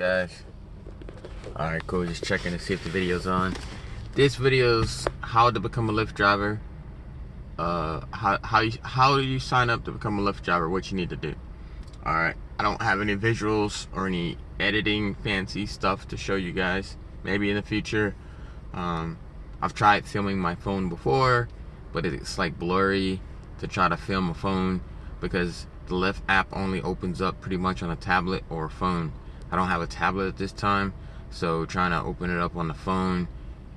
guys? Alright, cool. Just checking to see if the video's on. This video's how to become a Lyft driver. How do you sign up to become a Lyft driver? What you need to do. Alright, I don't have any visuals or any editing fancy stuff to show you guys. Maybe in the future. I've tried filming my phone before, but it's like blurry to try to film a phone because the Lyft app only opens up pretty much on a tablet or a phone. I don't have a tablet at this time, so trying to open it up on the phone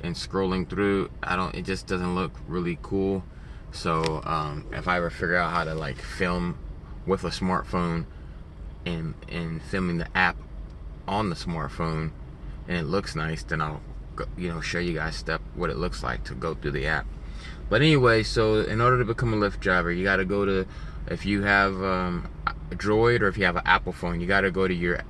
and scrolling through, it just doesn't look really cool. So if I ever figure out how to like film with a smartphone and filming the app on the smartphone and it looks nice, then I'll show you guys what it looks like to go through the app. But anyway, so in order to become a Lyft driver, you got to go to, if you have a Droid or if you have an Apple phone, you got to go to your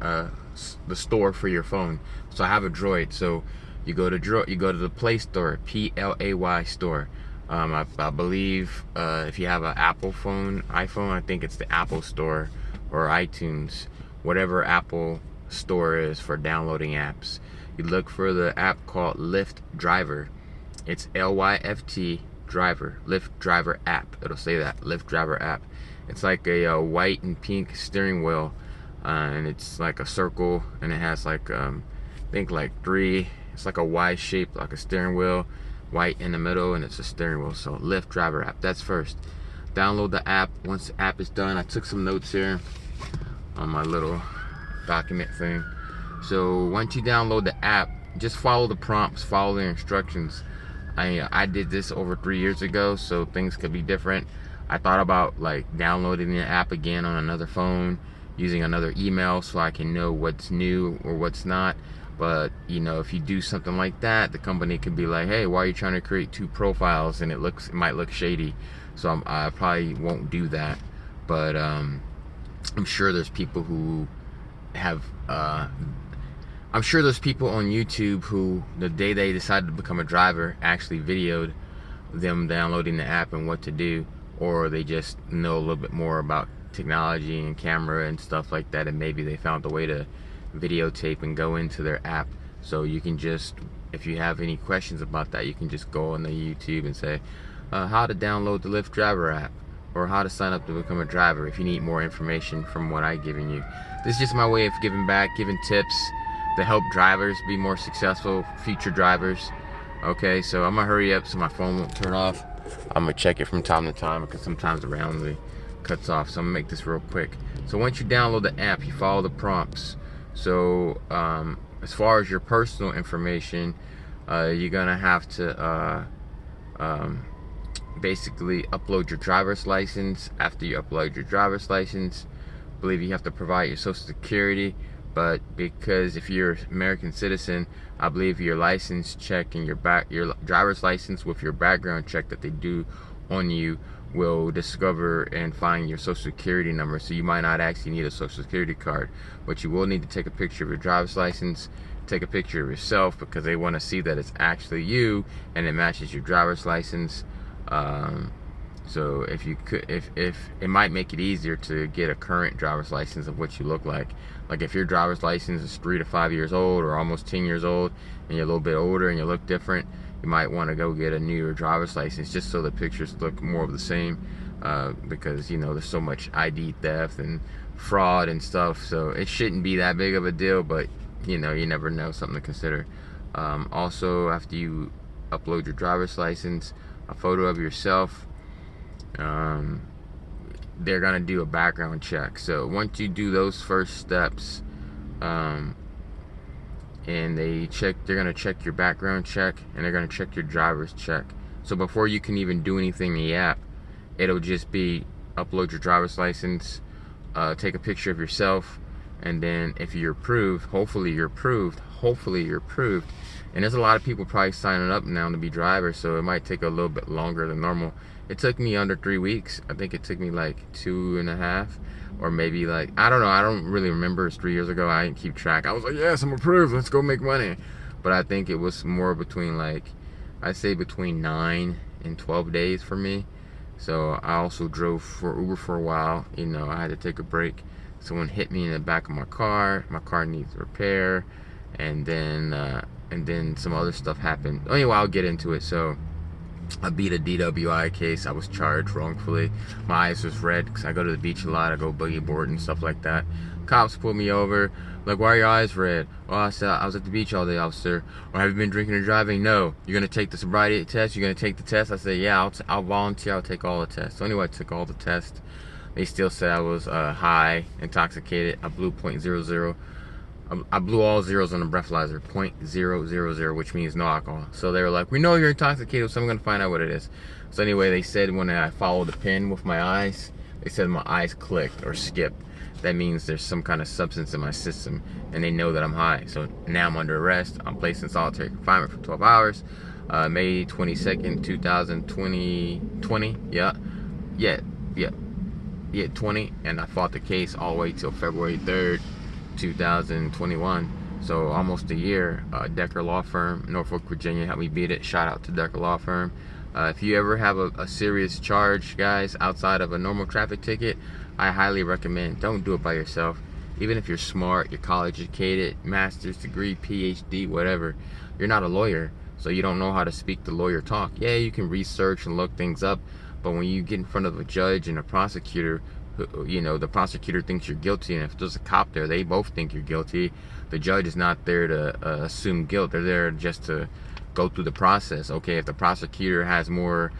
the store for your phone. So I have a Droid, so you go to the Play Store, PLAY store. I believe if you have an Apple phone, iPhone, I think it's the Apple Store or iTunes, whatever Apple Store is for downloading apps. You look for the app called Lyft Driver. It's LYFT Driver, Lyft Driver app. It'll say that, Lyft Driver app. It's like a white and pink steering wheel, and it's like a circle, and it has like I think like it's like a Y shape, like a steering wheel, white in the middle, and it's a steering wheel. So Lyft Driver app, that's first. Download the app. Once the app is done, I took some notes here on my little document thing. So once you download the app, just follow the prompts, follow the instructions. I did this over 3 years ago, so things could be different. I thought about like downloading the app again on another phone, using another email so I can know what's new or what's not. But if you do something like that, the company could be like, hey, why are you trying to create two profiles, and it might look shady. So I probably won't do that. But I'm sure there's people who have I'm sure there's people on YouTube who, the day they decided to become a driver, actually videoed them downloading the app and what to do, or they just know a little bit more about technology and camera and stuff like that, and maybe they found a way to videotape and go into their app. So you can just, if you have any questions about that, you can just go on the YouTube and say how to download the Lyft Driver app, or how to sign up to become a driver, if you need more information from what I've given you. This is just my way of giving back, giving tips to help drivers be more successful, future drivers. Okay, so I'm gonna hurry up so my phone won't turn off. I'm gonna check it from time to time because sometimes the randomly cuts off. So I'm gonna make this real quick. So once you download the app, you follow the prompts. So as far as your personal information, you're gonna have to basically upload your driver's license. After you upload your driver's license, I believe you have to provide your social security. But because if you're an American citizen, I believe your license check and your driver's license with your background check that they do on you will discover and find your social security number. So you might not actually need a social security card, but you will need to take a picture of your driver's license, take a picture of yourself, because they want to see that it's actually you and it matches your driver's license. So if you could, if it might make it easier to get a current driver's license of what you look like. Like if your driver's license is 3 to 5 years old or almost 10 years old, and you're a little bit older and you look different, you might want to go get a newer driver's license just so the pictures look more of the same, because there's so much ID theft and fraud and stuff. So it shouldn't be that big of a deal, but you never know, something to consider. Also, after you upload your driver's license, a photo of yourself, they're gonna do a background check. So once you do those first steps, and they're gonna check your background check, and they're gonna check your driver's check. So before you can even do anything in the app, it'll just be upload your driver's license, take a picture of yourself, and then if you're approved, hopefully you're approved, and there's a lot of people probably signing up now to be drivers, so it might take a little bit longer than normal. It took me under 3 weeks. I think it took me like 2.5, or maybe like, I don't know, I don't really remember. It's 3 years ago. I didn't keep track. I was like, yes, I'm approved, let's go make money. But I think it was more between, like, I'd say between 9 and 12 days for me. So I also drove for Uber for a while. I had to take a break. Someone hit me in the back of my car. My car needs repair, and then some other stuff happened. Anyway, I'll get into it. So I beat a DWI case. I was charged wrongfully. My eyes was red because I go to the beach a lot. I go boogie board and stuff like that. Cops pulled me over. Like, why are your eyes red? Well, I said, I was at the beach all day, officer. Or have you been drinking or driving? No. You're going to take the sobriety test? You're going to take the test? I said, yeah, I'll volunteer. I'll take all the tests. So anyway, I took all the tests. They still said I was high, intoxicated. I blew .00. I blew all zeros on the breathalyzer, .000, which means no alcohol. So they were like, we know you're intoxicated, so I'm going to find out what it is. So anyway, they said when I followed the pin with my eyes, they said my eyes clicked or skipped. That means there's some kind of substance in my system, and they know that I'm high. So now I'm under arrest. I'm placed in solitary confinement for 12 hours. May 22nd, 2020. Yeah, 20. And I fought the case all the way till February 3rd, 2021. So almost a year. Decker Law Firm, Norfolk, Virginia, helped me beat it. Shout out to Decker Law Firm. If you ever have a serious charge, guys, outside of a normal traffic ticket, I highly recommend, don't do it by yourself. Even if you're smart, you're college educated, master's degree, PhD, whatever, you're not a lawyer, so you don't know how to speak the lawyer talk. Yeah, you can research and look things up, but when you get in front of a judge and a prosecutor, you know, the prosecutor thinks you're guilty, and if there's a cop there, they both think you're guilty. The judge is not there to assume guilt. They're there just to go through the process. Okay, if the prosecutor has more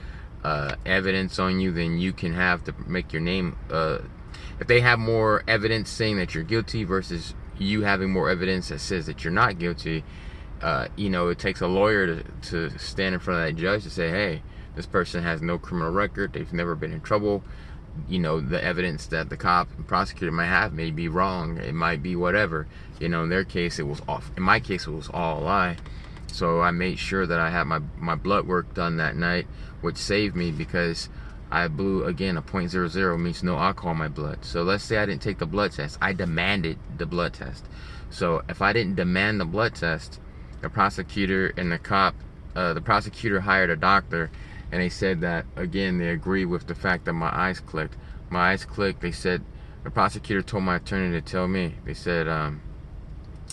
evidence on you than you can have to make your name, if they have more evidence saying that you're guilty versus you having more evidence that says that you're not guilty, you know, it takes a lawyer to stand in front of that judge to say, hey, this person has no criminal record, they've never been in trouble. You know, the evidence that the cop and prosecutor might have may be wrong, it might be whatever. You know, in their case it was off. In my case it was all a lie. So I made sure that I had my blood work done that night, which saved me because I blew, again, a .00 means no alcohol in my blood. So let's say I didn't take the blood test. I demanded the blood test. So if I didn't demand the blood test, the prosecutor and the cop, the prosecutor hired a doctor, and they said that, again, they agreed with the fact that my eyes clicked. My eyes clicked. They said, the prosecutor told my attorney to tell me. They said,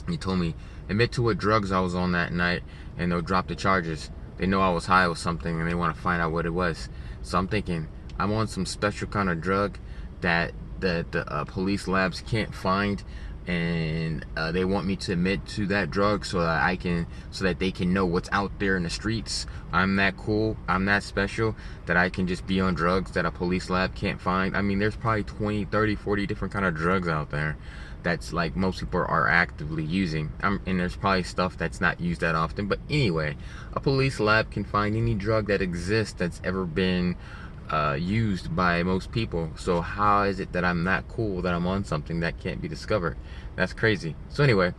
he told me, admit to what drugs I was on that night, and they'll drop the charges. They know I was high with something, and they want to find out what it was. So I'm thinking, I'm on some special kind of drug that the police labs can't find, and they want me to admit to that drug so that they can know what's out there in the streets. I'm that cool, I'm that special, that I can just be on drugs that a police lab can't find. I mean, there's probably 20, 30, 40 different kind of drugs out there that's like most people are actively using. And there's probably stuff that's not used that often. But anyway, a police lab can find any drug that exists that's ever been used by most people. So how is it that I'm that cool that I'm on something that can't be discovered? That's crazy. So anyway,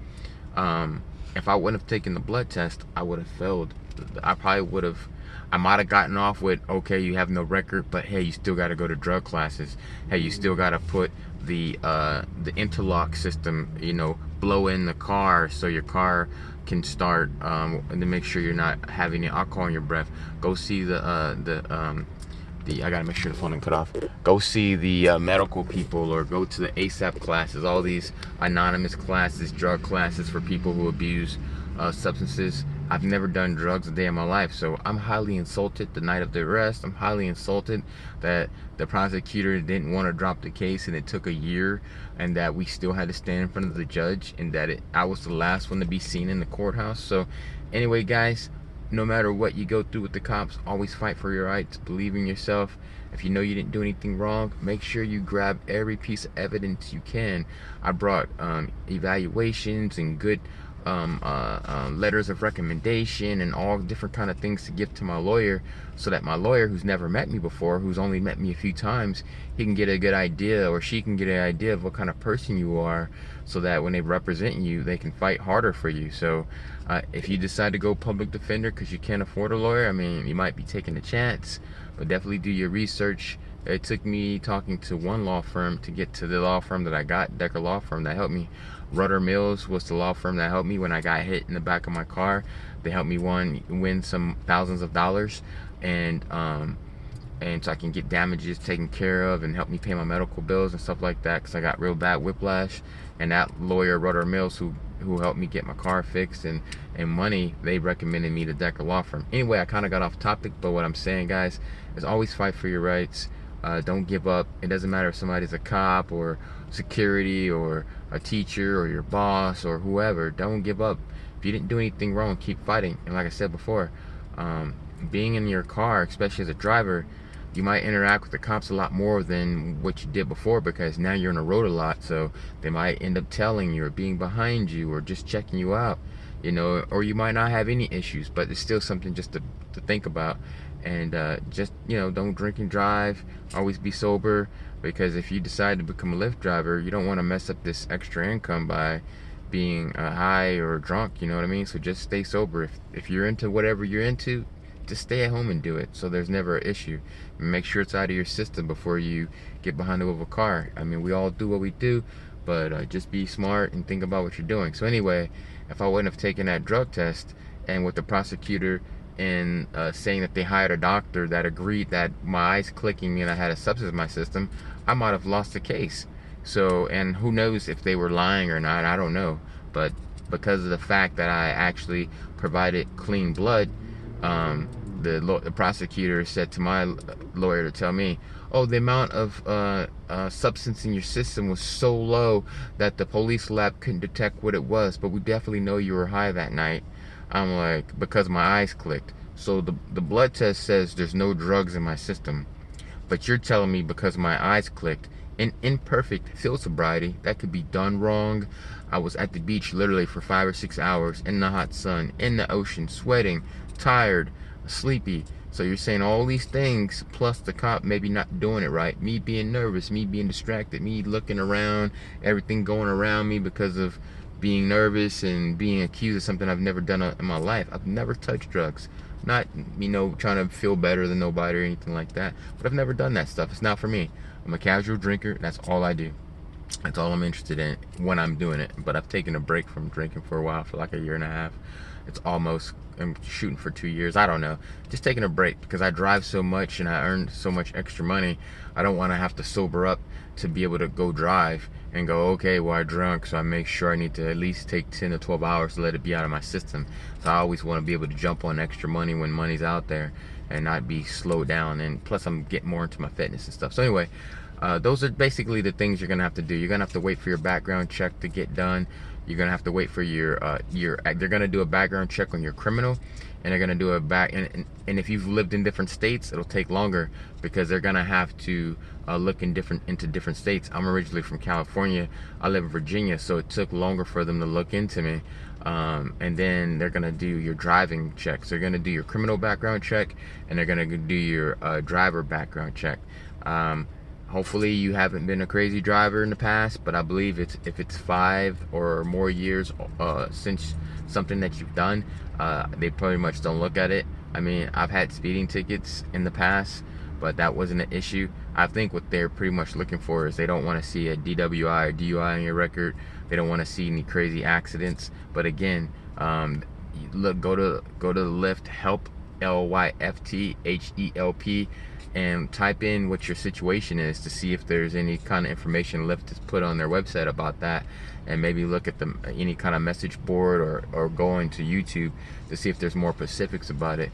if I wouldn't have taken the blood test, I would have failed. I might have gotten off with, okay, you have no record, but hey, you still got to go to drug classes. Hey, you still got to put the interlock system, you know, blow in the car so your car can start, and to make sure you're not having any alcohol in your breath. Go see I gotta make sure the phone didn't cut off. Go see the medical people, or go to the ASAP classes, all these anonymous classes, drug classes for people who abuse substances. I've never done drugs a day in my life, so I'm highly insulted the night of the arrest. I'm highly insulted that the prosecutor didn't want to drop the case and it took a year, and that we still had to stand in front of the judge, and that I was the last one to be seen in the courthouse. So anyway, guys, no matter what you go through with the cops, always fight for your rights. Believe in yourself. If you know you didn't do anything wrong, make sure you grab every piece of evidence you can. I brought evaluations and good letters of recommendation and all different kind of things to give to my lawyer, so that my lawyer, who's never met me before, who's only met me a few times, he can get a good idea, or she can get an idea of what kind of person you are, so that when they represent you, they can fight harder for you. So if you decide to go public defender because you can't afford a lawyer, I mean, you might be taking a chance, but definitely do your research. It took me talking to one law firm to get to the law firm that I got, Decker Law Firm, that helped me. Rudder Mills was the law firm that helped me when I got hit in the back of my car. They helped me win some thousands of dollars, and and so I can get damages taken care of and help me pay my medical bills and stuff like that, because I got real bad whiplash. And that lawyer, Rudder Mills, who helped me get my car fixed and money, they recommended me to THXXX Law Firm. Anyway, I kind of got off topic, but what I'm saying, guys, is always fight for your rights. Don't give up. It doesn't matter if somebody's a cop or security or a teacher or your boss or whoever. Don't give up. If you didn't do anything wrong, keep fighting. And like I said before, being in your car, especially as a driver, you might interact with the cops a lot more than what you did before, because now you're on the road a lot, so they might end up telling you or being behind you or just checking you out, you know, or you might not have any issues, but it's still something just to think about. And just, you know, don't drink and drive. Always be sober, because if you decide to become a Lyft driver, you don't want to mess up this extra income by being high or drunk, you know what I mean? So just stay sober. If you're into whatever you're into, just stay at home and do it, so there's never an issue. Make sure it's out of your system before you get behind the wheel of a car. I mean, we all do what we do, but just be smart and think about what you're doing. So anyway, if I wouldn't have taken that drug test, and with the prosecutor and saying that they hired a doctor that agreed that my eyes clicking and I had a substance in my system, I might have lost the case. So, and who knows if they were lying or not, I don't know. But because of the fact that I actually provided clean blood, the prosecutor said to my lawyer to tell me, oh, the amount of substance in your system was so low that the police lab couldn't detect what it was, but we definitely know you were high that night. I'm like, because my eyes clicked. So the blood test says there's no drugs in my system, but you're telling me because my eyes clicked. In imperfect field sobriety, that could be done wrong. I was at the beach literally for 5 or 6 hours in the hot sun, in the ocean, sweating, tired, sleepy. So you're saying all these things, plus the cop maybe not doing it right, me being nervous, me being distracted, me looking around, everything going around me because of being nervous and being accused of something I've never done in my life. I've never touched drugs. Not, you know, trying to feel better than nobody or anything like that, but I've never done that stuff. It's not for me. I'm a casual drinker. That's all I do. That's all I'm interested in when I'm doing it. But I've taken a break from drinking for a while, for like a year and a half. It's almost, I'm shooting for 2 years. I don't know. Just taking a break because I drive so much and I earn so much extra money. I don't want to have to sober up to be able to go drive and go, okay, well, I drunk, so I make sure I need to at least take 10 to 12 hours to let it be out of my system. So I always want to be able to jump on extra money when money's out there and not be slowed down. And plus, I'm getting more into my fitness and stuff. So anyway, those are basically the things you're gonna have to do. You're gonna have to wait for your background check to get done. You're gonna have to wait for your they're gonna do a background check on your criminal, and they're gonna do a and if you've lived in different states, it'll take longer because they're gonna have to look into different states. I'm originally from California. I live in Virginia, so it took longer for them to look into me. And then they're gonna do your driving checks. They're gonna do your criminal background check, and they're gonna do your driver background check. Hopefully you haven't been a crazy driver in the past, but I believe if it's 5 or more years since something that you've done, they pretty much don't look at it. I mean, I've had speeding tickets in the past, but that wasn't an issue. I think what they're pretty much looking for is they don't want to see a DWI or DUI on your record. They don't want to see any crazy accidents. But again, look, go to the Lyft help, LYFT HELP, and type in what your situation is to see if there's any kind of information Lyft has put on their website about that, and maybe look at any kind of message board or go into YouTube to see if there's more specifics about it.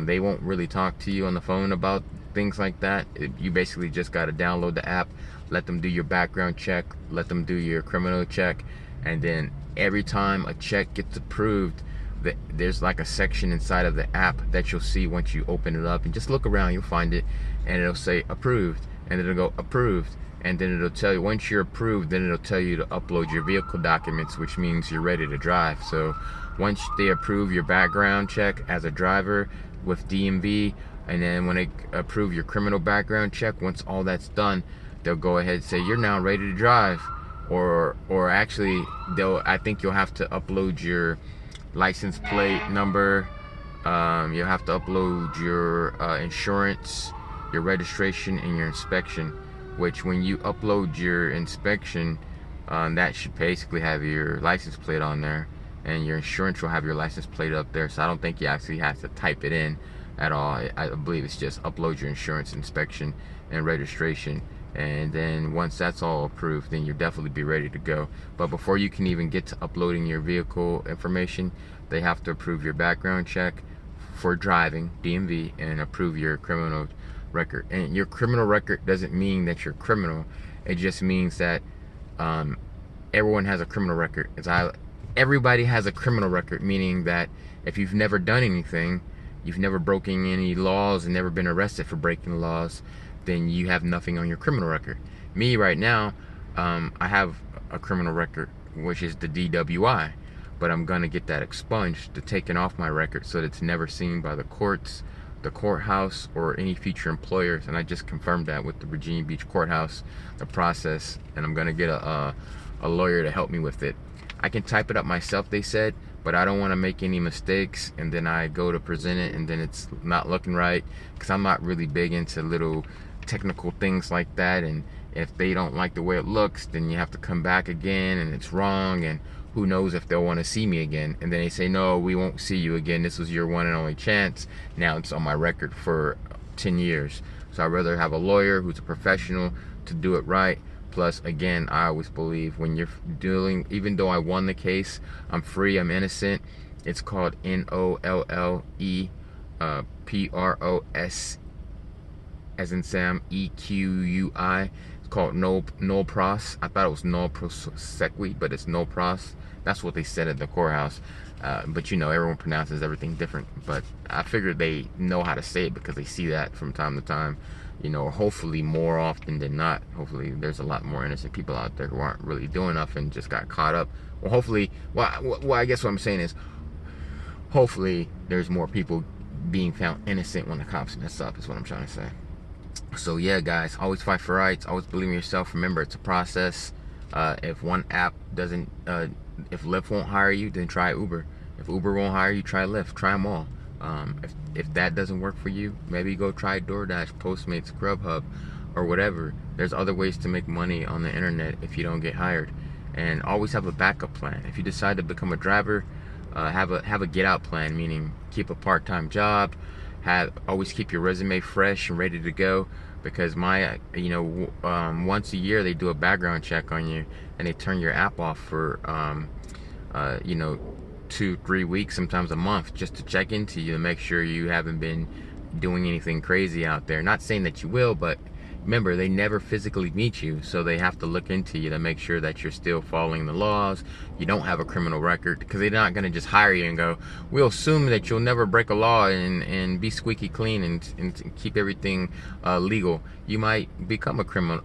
They won't really talk to you on the phone about things like that. You basically just got to download the app, let them do your background check, let them do your criminal check, and then every time a check gets approved, there's like a section inside of the app that you'll see once you open it up, and just look around, you'll find it, and it'll say approved, and it'll go approved, and then it'll tell you once you're approved, then it'll tell you to upload your vehicle documents, which means you're ready to drive. So once they approve your background check as a driver with DMV, and then when they approve your criminal background check, once all that's done, they'll go ahead and say you're now ready to drive. Or actually, I think you'll have to upload your license plate number. You'll have to upload your insurance, your registration, and your inspection, which when you upload your inspection, that should basically have your license plate on there, and your insurance will have your license plate up there. So I don't think you actually have to type it in. at all. I believe it's just upload your insurance, inspection, and registration, and then once that's all approved, then you'll definitely be ready to go. But before you can even get to uploading your vehicle information, they have to approve your background check for driving, DMV, and approve your criminal record. And your criminal record doesn't mean that you're criminal. It just means that everyone has a criminal record. Everybody has a criminal record, meaning that if you've never done anything, you've never broken any laws and never been arrested for breaking the laws, then you have nothing on your criminal record. Me right now, I have a criminal record, which is the DWI, but I'm gonna get that expunged, to taken off my record so that it's never seen by the courts, the courthouse, or any future employers. And I just confirmed that with the Virginia Beach courthouse, the process, and I'm gonna get a lawyer to help me with it. I can type it up myself, they said, but I don't want to make any mistakes and then I go to present it and then it's not looking right, because I'm not really big into little technical things like that. And if they don't like the way it looks, then you have to come back again and it's wrong, and who knows if they'll want to see me again. And then they say, no, we won't see you again, this was your one and only chance. Now it's on my record for 10 years. So I'd rather have a lawyer who's a professional to do it right. Plus, again, I always believe when you're dealing, even though I won the case, I'm free, I'm innocent. It's called NOLLE PROS, as in Sam, EQUI. It's called no pros. I thought it was no prosequi, but it's no pros. That's what they said at the courthouse. But you know, everyone pronounces everything different. But I figured they know how to say it because they see that from time to time. You know, hopefully more often than not. Hopefully there's a lot more innocent people out there who aren't really doing enough and just got caught up. Well, hopefully, well, I guess what I'm saying is, hopefully there's more people being found innocent when the cops mess up, is what I'm trying to say. So yeah, guys, always fight for rights, always believe in yourself. Remember, it's a process. If one app doesn't, if Lyft won't hire you, then try Uber. If Uber won't hire you, try Lyft. Try them all. If that doesn't work for you, maybe go try DoorDash, Postmates, Grubhub, or whatever. There's other ways to make money on the internet if you don't get hired. And always have a backup plan. If you decide to become a driver, have a get out plan, meaning keep a part-time job. Always keep your resume fresh and ready to go, because once a year they do a background check on you and they turn your app off for 2-3 weeks, sometimes a month, just to check into you and make sure you haven't been doing anything crazy out there. Not saying that you will, but remember, they never physically meet you, so they have to look into you to make sure that you're still following the laws, you don't have a criminal record, because they're not going to just hire you and go, we'll assume that you'll never break a law and be squeaky clean and keep everything legal. You might become a criminal.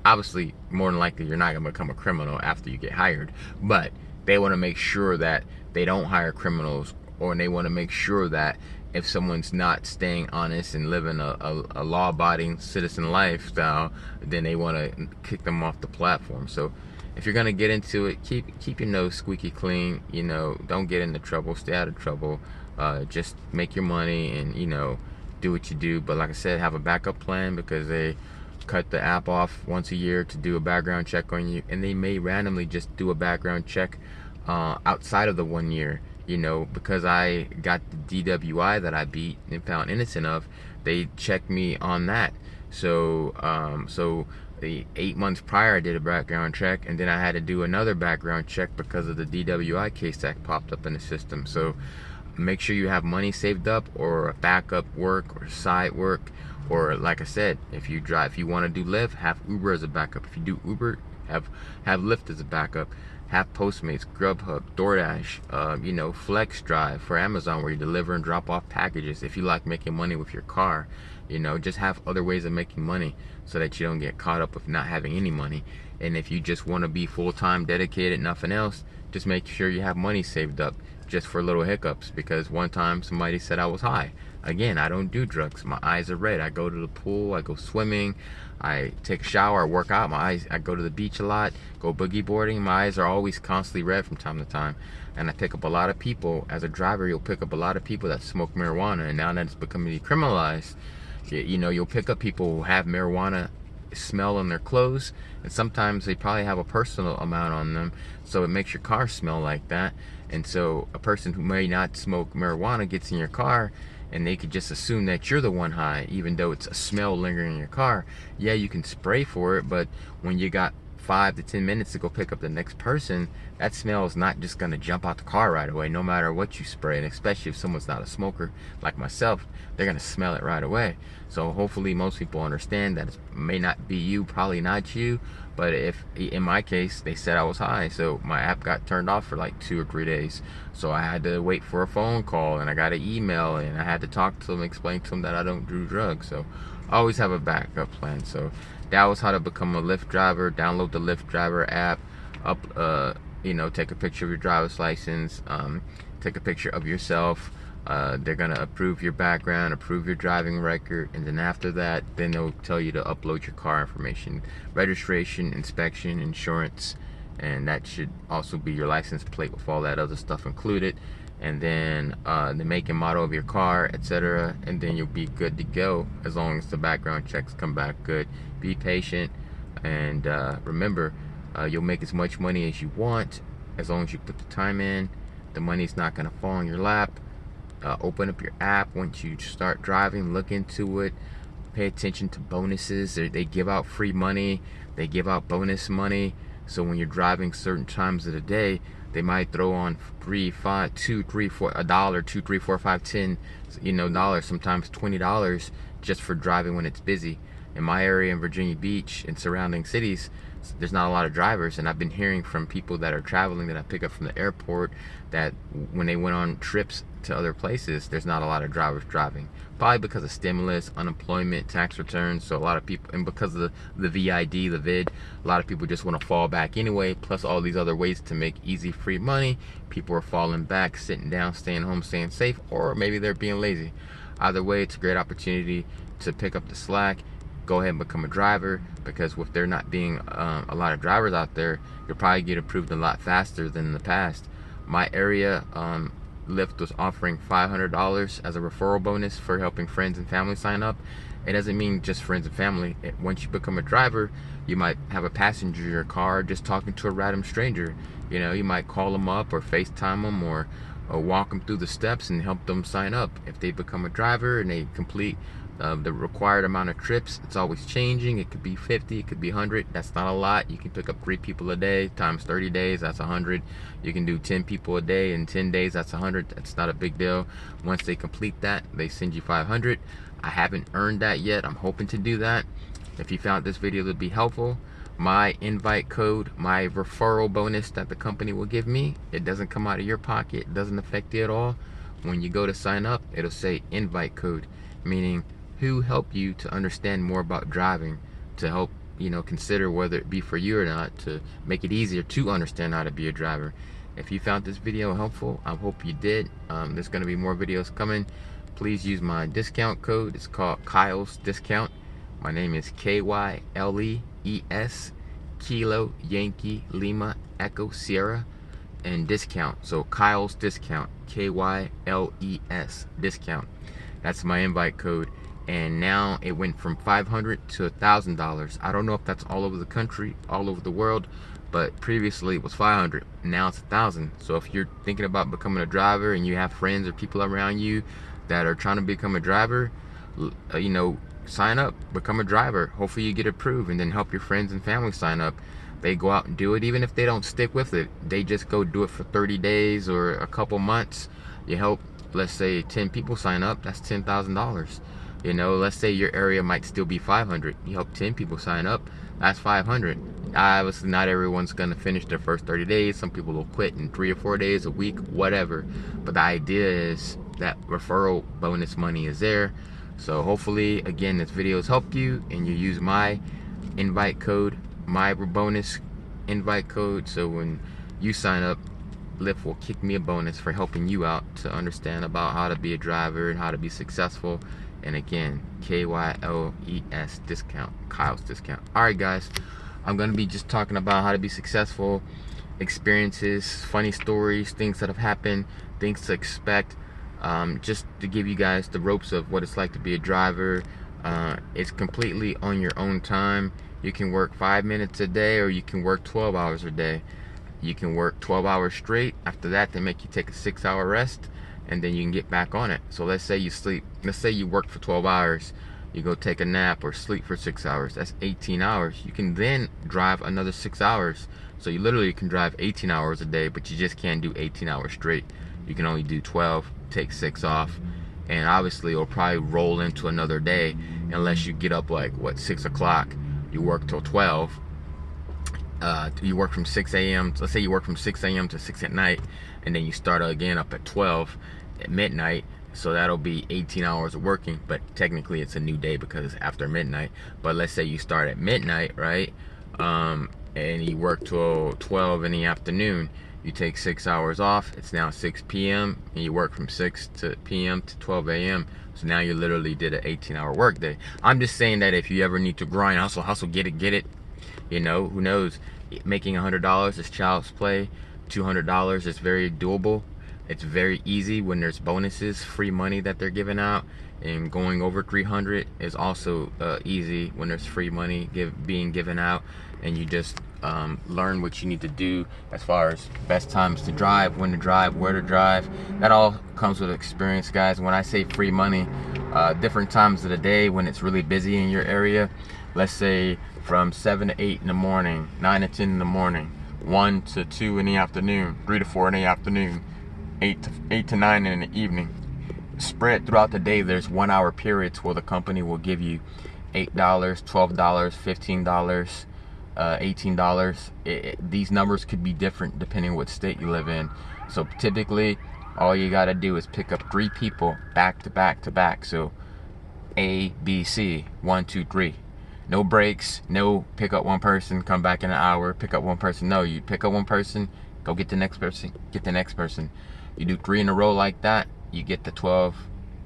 Obviously, more than likely, you're not going to become a criminal after you get hired, but they want to make sure that they don't hire criminals, or they want to make sure that if someone's not staying honest and living a law-abiding citizen lifestyle, then they want to kick them off the platform. So if you're going to get into it, keep your nose squeaky clean. Don't get into trouble, stay out of trouble. Just make your money and do what you do. But like I said, have a backup plan, because they cut the app off once a year to do a background check on you, and they may randomly just do a background check outside of the 1 year. Because I got the DWI that I beat and found innocent of, they checked me on that. So the 8 months prior I did a background check, and then I had to do another background check because of the DWI case that popped up in the system. So make sure you have money saved up, or a backup work, or side work, or like I said, if you want to do Lyft, have Uber as a backup. If you do Uber, have Lyft as a backup. Have Postmates, Grubhub, DoorDash, Flex Drive for Amazon, where you deliver and drop off packages. If you like making money with your car, just have other ways of making money so that you don't get caught up with not having any money. And if you just want to be full-time, dedicated, nothing else, just make sure you have money saved up just for little hiccups. Because one time somebody said I was high. Again, I don't do drugs. My eyes are red. I go to the pool, I go swimming, I take a shower, I work out. I go to the beach a lot, go boogie boarding. My eyes are always constantly red from time to time. And I pick up a lot of people. As a driver, you'll pick up a lot of people that smoke marijuana. And now that it's becoming decriminalized, you'll pick up people who have marijuana smell on their clothes, and sometimes they probably have a personal amount on them, so it makes your car smell like that. And so a person who may not smoke marijuana gets in your car and they could just assume that you're the one high, even though it's a smell lingering in your car. Yeah, you can spray for it, but when you got 5 to 10 minutes to go pick up the next person, that smell is not just gonna jump out the car right away, no matter what you spray. And especially if someone's not a smoker like myself, they're gonna smell it right away. So hopefully most people understand that it may not be you, probably not you, but if in my case they said I was high, so my app got turned off for like 2 or 3 days. So I had to wait for a phone call, and I got an email, and I had to talk to them, explain to them that I don't do drugs. So I always have a backup plan. So that was how to become a Lyft driver. Download the Lyft driver app, take a picture of your driver's license, take a picture of yourself. They're gonna approve your background, approve your driving record, and then after that, then they'll tell you to upload your car information, registration, inspection, insurance, and that should also be your license plate with all that other stuff included, and then the make and model of your car, etc., and then you'll be good to go as long as the background checks come back good. Be patient, and remember, you'll make as much money as you want as long as you put the time in. The money's not gonna fall in your lap. Open up your app once you start driving, look into it, pay attention to bonuses. They give out free money, they give out bonus money. So when you're driving certain times of the day, they might throw on $3, $5, $2, $3, $4, $1, $2, $3, $4, $5, $10, dollars, sometimes $20 just for driving when it's busy. In my area in Virginia Beach and surrounding cities, there's not a lot of drivers, and I've been hearing from people that are traveling that I pick up from the airport that when they went on trips to other places, there's not a lot of drivers driving, probably because of stimulus, unemployment, tax returns. So a lot of people, and because of the vid, a lot of people just want to fall back anyway, plus all these other ways to make easy free money. People are falling back, sitting down, staying home, staying safe, or maybe they're being lazy. Either way, it's a great opportunity to pick up the slack. Go ahead and become a driver, because with there not being a lot of drivers out there, you'll probably get approved a lot faster than in the past. My area, Lyft was offering $500 as a referral bonus for helping friends and family sign up. It doesn't mean just friends and family. Once you become a driver, you might have a passenger in your car just talking to a random stranger. You might call them up or FaceTime them or walk them through the steps and help them sign up. If they become a driver and they complete the required amount of trips, it's always changing. It could be 50, it could be 100. That's not a lot. You can pick up 3 people a day times 30 days, that's 100. You can do 10 people a day in 10 days, that's 100. That's not a big deal. Once they complete that, they send you 500. I haven't earned that yet. I'm hoping to do that. If you found this video to be helpful, my invite code, my referral bonus that the company will give me, it doesn't come out of your pocket, it doesn't affect you at all. When you go to sign up, it'll say invite code, meaning who helped you to understand more about driving, to help consider whether it be for you or not, to make it easier to understand how to be a driver. If you found this video helpful, I hope you did. There's going to be more videos coming. Please use my discount code. It's called Kyle's Discount. My name is KYLES, Kilo Yankee Lima Echo Sierra, and discount. So Kyle's Discount, KYLES Discount. That's my invite code. And now it went from $500 to $1,000. I don't know if that's all over the country, all over the world, but previously it was $500. Now it's $1,000. So if you're thinking about becoming a driver and you have friends or people around you that are trying to become a driver, sign up, become a driver. Hopefully you get approved, and then help your friends and family sign up. They go out and do it. Even if they don't stick with it, they just go do it for 30 days or a couple months. You help, let's say 10 people sign up, that's $10,000. Let's say your area might still be 500. You help 10 people sign up, that's 500. Obviously, not everyone's gonna finish their first 30 days. Some people will quit in 3 or 4 days, a week, whatever. But the idea is that referral bonus money is there. So hopefully, again, this video has helped you, and you use my invite code, my bonus invite code. So when you sign up, Lyft will kick me a bonus for helping you out to understand about how to be a driver and how to be successful. And again, KYLES Discount, Kyle's Discount. Alright guys, I'm going to be just talking about how to be successful, experiences, funny stories, things that have happened, things to expect, just to give you guys the ropes of what it's like to be a driver. It's completely on your own time. You can work 5 minutes a day, or you can work 12 hours a day. You can work 12 hours straight. After that, they make you take a 6-hour rest. and then you can get back on it. So let's say you sleep, let's say you work for 12 hours, you go take a nap or sleep for 6 hours, that's 18 hours. You can then drive another 6 hours. So you literally can drive 18 hours a day, but you just can't do 18 hours straight. You can only do 12, take 6 off, and obviously it'll probably roll into another day unless you get up like, what, 6 o'clock, you work till 12. You work from 6 a.m. Let's say you work from 6 a.m. to 6 at night, and then you start again up at 12 at midnight. So that'll be 18 hours of working, but technically it's a new day because it's after midnight. But let's say you start at midnight, right? And you work till 12 in the afternoon. You take 6 hours off. It's now 6 p.m. and you work from 6 p.m. to 12 a.m. So now you literally did an 18-hour work day. I'm just saying that if you ever need to grind, hustle, get it. You know, who knows? Making $100 is child's play. $200 is very doable. It's very easy when there's bonuses, free money that they're giving out, and going over 300 is also easy when there's free money being given out, and you just learn what you need to do as far as best times to drive, when to drive, where to drive. That all comes with experience, guys. When I say free money, different times of the day when it's really busy in your area, let's say from 7 to 8 in the morning, 9 to 10 in the morning, 1 to 2 in the afternoon, 3 to 4 in the afternoon, 8 to 9 in the evening. Spread throughout the day, there's 1 hour periods where the company will give you $8, $12, $15, $18. These numbers could be different depending on what state you live in. So typically, all you gotta do is pick up 3 people back to back to back. So A, B, C, 1, 2, 3. No breaks, no pick up one person, come back in an hour, pick up one person. No, you pick up one person, go get the next person, get the next person. You do 3 in a row like that, you get the 12,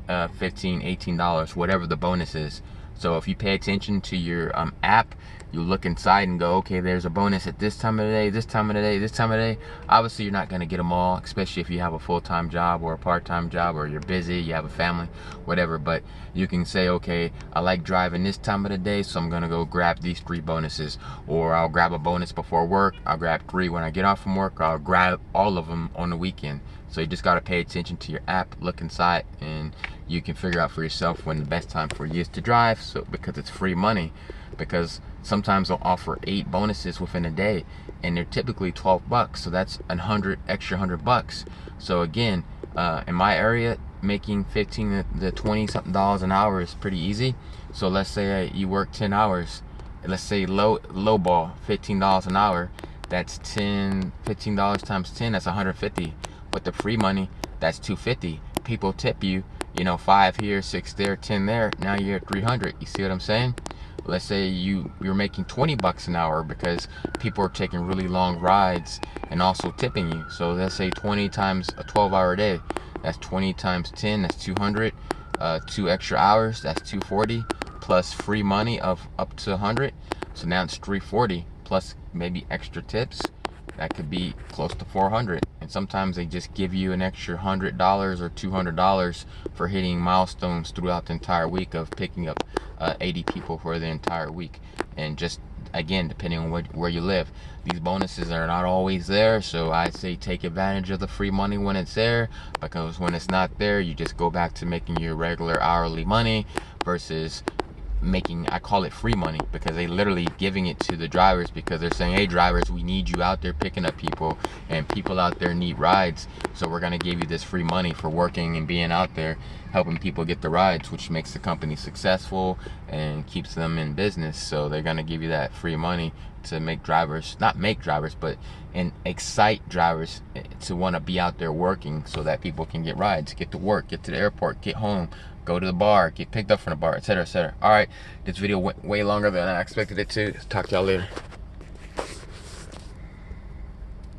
15, $18, whatever the bonus is. So if you pay attention to your app, you look inside and go, okay, there's a bonus at this time of the day, this time of the day, this time of the day. Obviously, you're not going to get them all, especially if you have a full-time job or a part-time job, or you're busy, you have a family, whatever. But you can say, okay, I like driving this time of the day, so I'm going to go grab these 3 bonuses. Or I'll grab a bonus before work, I'll grab 3 when I get off from work, or I'll grab all of them on the weekend. So you just got to pay attention to your app, look inside, and you can figure out for yourself when the best time for you is to drive. So because it's free money, because sometimes they'll offer 8 bonuses within a day, and they're typically $12. So that's extra $100. So again, in my area, making 15 to 20 something dollars an hour is pretty easy. So let's say you work 10 hours. Let's say low ball, $15 an hour. That's $15 times 10. That's $150. With the free money, that's $250. People tip you, 5 here, 6 there, 10 there. Now you're at $300. You see what I'm saying? Let's say you're making $20 an hour because people are taking really long rides and also tipping you. So let's say 20 times a 12-hour day. That's 20 times 10. That's 200. 2 extra hours. That's 240. Plus free money of up to 100. So now it's 340. Plus maybe extra tips. That could be close to 400. And sometimes they just give you an extra $100 or $200 for hitting milestones throughout the entire week of picking up 80 people for the entire week. And just, again, depending on where you live, these bonuses are not always there. So I say take advantage of the free money when it's there, because when it's not there, you just go back to making your regular hourly money versus making, I call it free money, because they literally giving it to the drivers, because they're saying, hey drivers, we need you out there picking up people, and people out there need rides, so we're going to give you this free money for working and being out there helping people get the rides, which makes the company successful and keeps them in business. So they're going to give you that free money to make drivers, not make drivers, but and excite drivers to want to be out there working, so that people can get rides, get to work, get to the airport, get home, go to the bar, get picked up from the bar, etc., etc. All right, this video went way longer than I expected it to. Talk to y'all later.